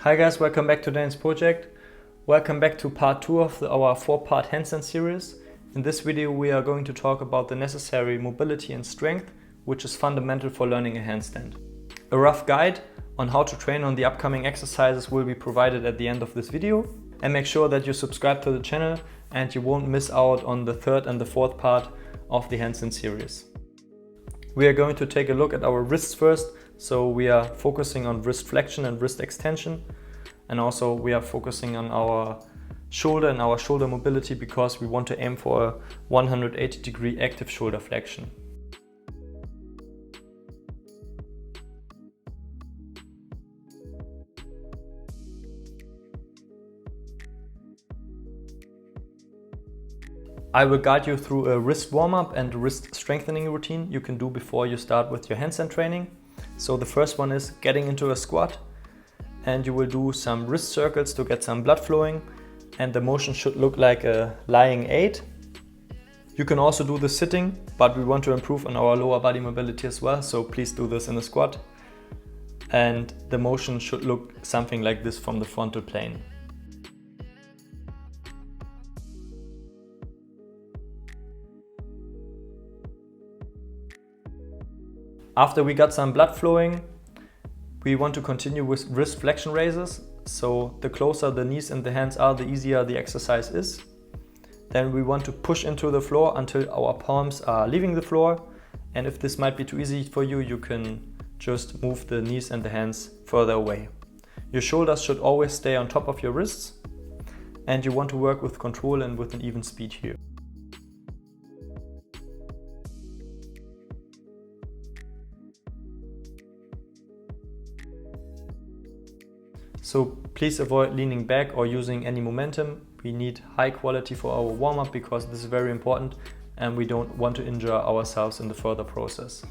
Hi guys, welcome back to Dan's project. Welcome back to part 2 of our 4-part handstand series. In this video we are going to talk about the necessary mobility and strength, which is fundamental for learning a handstand. A rough guide on how to train on the upcoming exercises will be provided at the end of this video. And make sure that you subscribe to the channel and you won't miss out on the 3rd and the 4th part of the handstand series. We are going to take a look at our wrists first. So we are focusing on wrist flexion and wrist extension, and also we are focusing on our shoulder and our shoulder mobility because we want to aim for a 180-degree active shoulder flexion. I will guide you through a wrist warm-up and wrist strengthening routine you can do before you start with your handstand training. So the first one is getting into a squat, and you will do some wrist circles to get some blood flowing, and the motion should look like a lying 8. You can also do the sitting, but we want to improve on our lower body mobility as well, so please do this in a squat. And the motion should look something like this from the frontal plane. After we got some blood flowing, we want to continue with wrist flexion raises. So the closer the knees and the hands are, the easier the exercise is. Then we want to push into the floor until our palms are leaving the floor. And if this might be too easy for you, you can just move the knees and the hands further away. Your shoulders should always stay on top of your wrists, and you want to work with control and with an even speed here. So please avoid leaning back or using any momentum. We need high quality for our warm-up because this is very important and we don't want to injure ourselves in the further process.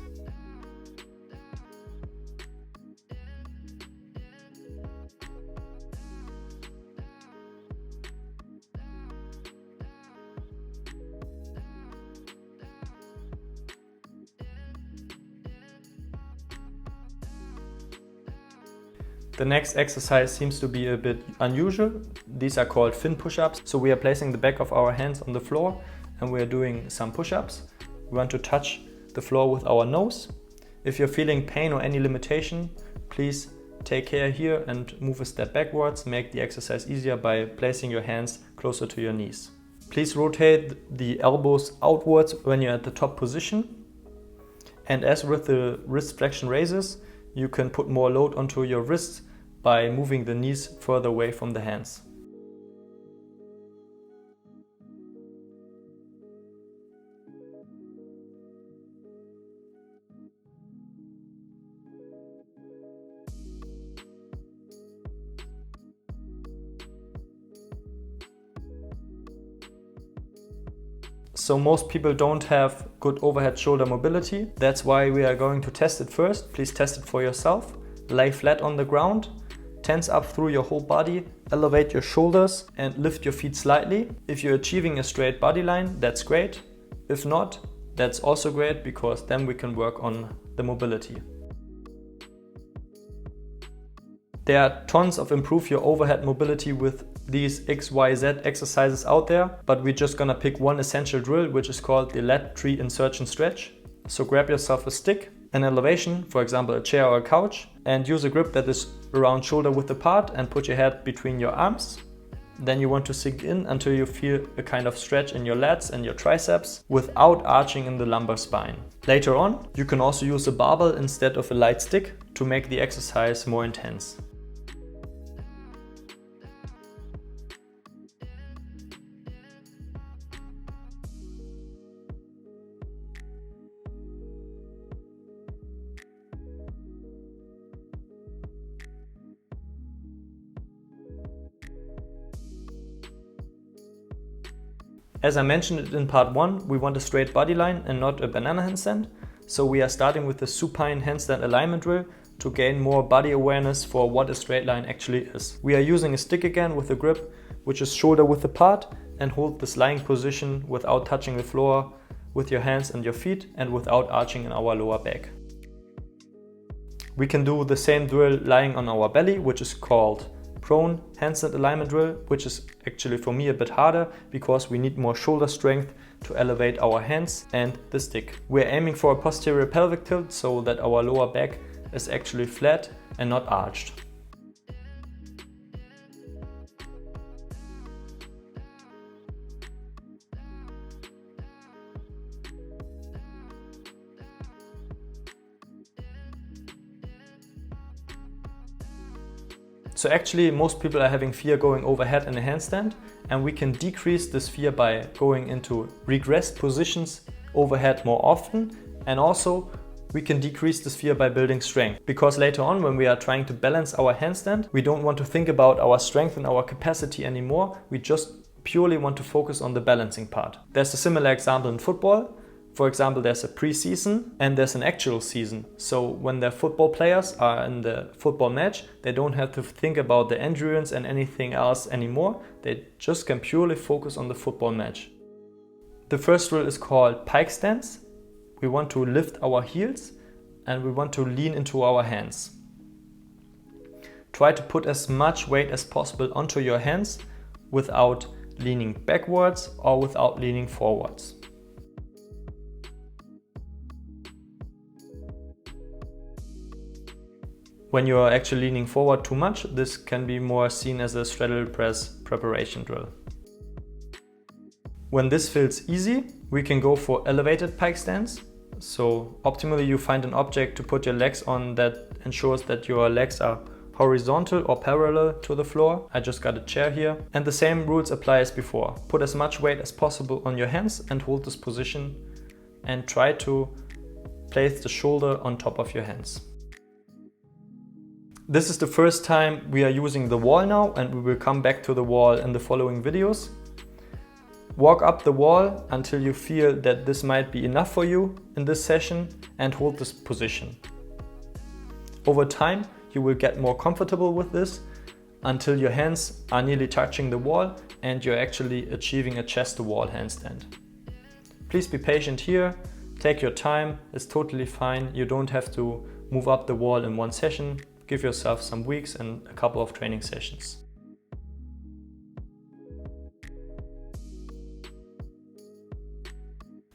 The next exercise seems to be a bit unusual. These are called fin push-ups. So we are placing the back of our hands on the floor and we are doing some push-ups. We want to touch the floor with our nose. If you're feeling pain or any limitation, please take care here and move a step backwards. Make the exercise easier by placing your hands closer to your knees. Please rotate the elbows outwards when you're at the top position. And as with the wrist flexion raises, you can put more load onto your wrists by moving the knees further away from the hands. So most people don't have good overhead shoulder mobility. That's why we are going to test it first. Please test it for yourself. Lay flat on the ground, tense up through your whole body, elevate your shoulders and lift your feet slightly. If you're achieving a straight body line, that's great. If not, that's also great because then we can work on the mobility. There are tons of improve your overhead mobility with these XYZ exercises out there, but we're just gonna pick one essential drill, which is called the lat tree insertion stretch. So grab yourself a stick, an elevation, for example a chair or a couch, and use a grip that is around shoulder width apart and put your head between your arms. Then you want to sink in until you feel a kind of stretch in your lats and your triceps without arching in the lumbar spine. Later on, you can also use a barbell instead of a light stick to make the exercise more intense. As I mentioned it in part 1, we want a straight body line and not a banana handstand. So we are starting with the supine handstand alignment drill to gain more body awareness for what a straight line actually is. We are using a stick again with a grip which is shoulder width apart, and hold this lying position without touching the floor with your hands and your feet and without arching in our lower back. We can do the same drill lying on our belly, which is called prone handstand alignment drill, which is actually for me a bit harder because we need more shoulder strength to elevate our hands and the stick. We're aiming for a posterior pelvic tilt so that our lower back is actually flat and not arched. So actually most people are having fear going overhead in a handstand, and we can decrease this fear by going into regressed positions overhead more often, and also we can decrease this fear by building strength. Because later on when we are trying to balance our handstand, we don't want to think about our strength and our capacity anymore, we just purely want to focus on the balancing part. There's a similar example in football. For example, there's a pre-season and there's an actual season. So when the football players are in the football match, they don't have to think about the endurance and anything else anymore. They just can purely focus on the football match. The first drill is called pike stance. We want to lift our heels and we want to lean into our hands. Try to put as much weight as possible onto your hands without leaning backwards or without leaning forwards. When you are actually leaning forward too much, this can be more seen as a straddle press preparation drill. When this feels easy, we can go for elevated pike stance. So optimally you find an object to put your legs on that ensures that your legs are horizontal or parallel to the floor. I just got a chair here. And the same rules apply as before. Put as much weight as possible on your hands and hold this position and try to place the shoulder on top of your hands. This is the first time we are using the wall now, and we will come back to the wall in the following videos. Walk up the wall until you feel that this might be enough for you in this session and hold this position. Over time, you will get more comfortable with this until your hands are nearly touching the wall and you're actually achieving a chest to wall handstand. Please be patient here, take your time, it's totally fine. You don't have to move up the wall in one session. Give yourself some weeks and a couple of training sessions.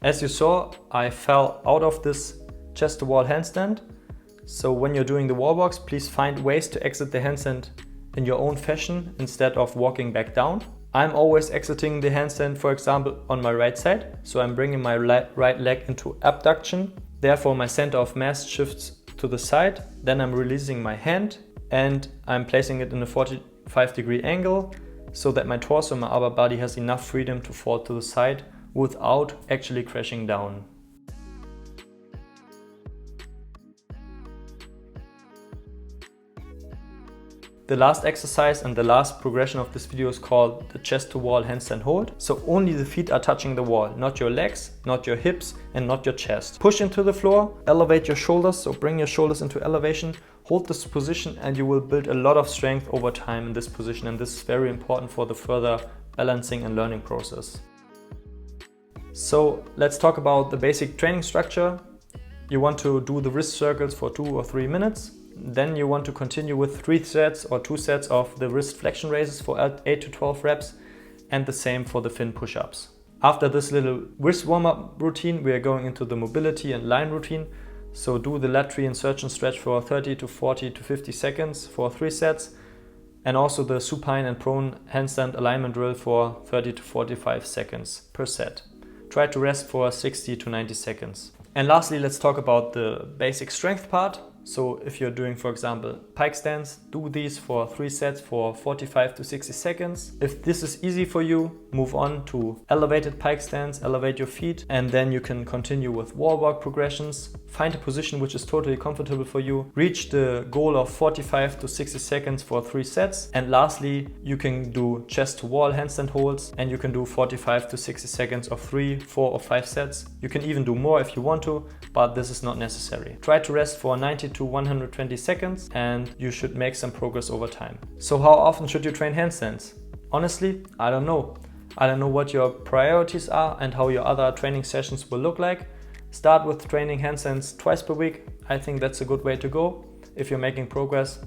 As you saw, I fell out of this chest to wall handstand. So when you're doing the wall walks, please find ways to exit the handstand in your own fashion instead of walking back down. I'm always exiting the handstand, for example, on my right side. So I'm bringing my right leg into abduction. Therefore, my center of mass shifts to the side. Then I'm releasing my hand and I'm placing it in a 45-degree angle so that my torso and my upper body has enough freedom to fall to the side without actually crashing down. The last exercise and the last progression of this video is called the chest to wall handstand hold. So only the feet are touching the wall, not your legs, not your hips and not your chest. Push into the floor, elevate your shoulders, so bring your shoulders into elevation, hold this position and you will build a lot of strength over time in this position, and this is very important for the further balancing and learning process. So let's talk about the basic training structure. You want to do the wrist circles for 2 or 3 minutes. Then you want to continue with 3 sets or 2 sets of the wrist flexion raises for 8 to 12 reps, and the same for the fin push-ups. After this little wrist warm-up routine, we are going into the mobility and line routine. So do the lat insertion stretch for 30 to 40 to 50 seconds for 3 sets, and also the supine and prone handstand alignment drill for 30 to 45 seconds per set. Try to rest for 60 to 90 seconds. And lastly, let's talk about the basic strength part. So if you're doing, for example, pike stance, do these for 3 sets for 45 to 60 seconds. If this is easy for you, move on to elevated pike stance, elevate your feet, and then you can continue with wall walk progressions. Find a position which is totally comfortable for you. Reach the goal of 45 to 60 seconds for 3 sets. And lastly, you can do chest to wall handstand holds, and you can do 45 to 60 seconds of 3, 4 or 5 sets. You can even do more if you want to, but this is not necessary. Try to rest for 90 to 120 seconds and you should make some progress over time. So how often should you train handstands? Honestly, I don't know. I don't know what your priorities are and how your other training sessions will look like. Start with training handstands twice per week. I think that's a good way to go. If you're making progress,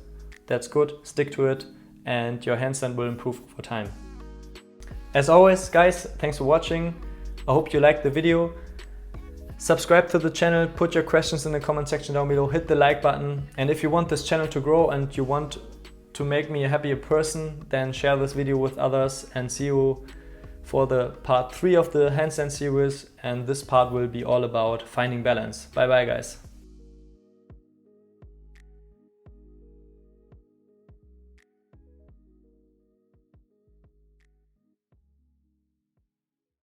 that's good. Stick to it and your handstand will improve over time. As always, guys, thanks for watching. I hope you liked the video. Subscribe to the channel, put your questions in the comment section down below, hit the like button, and if you want this channel to grow and you want to make me a happier person, then share this video with others, and see you for the part 3 of the handstand series, and this part will be all about finding balance. Bye bye, guys.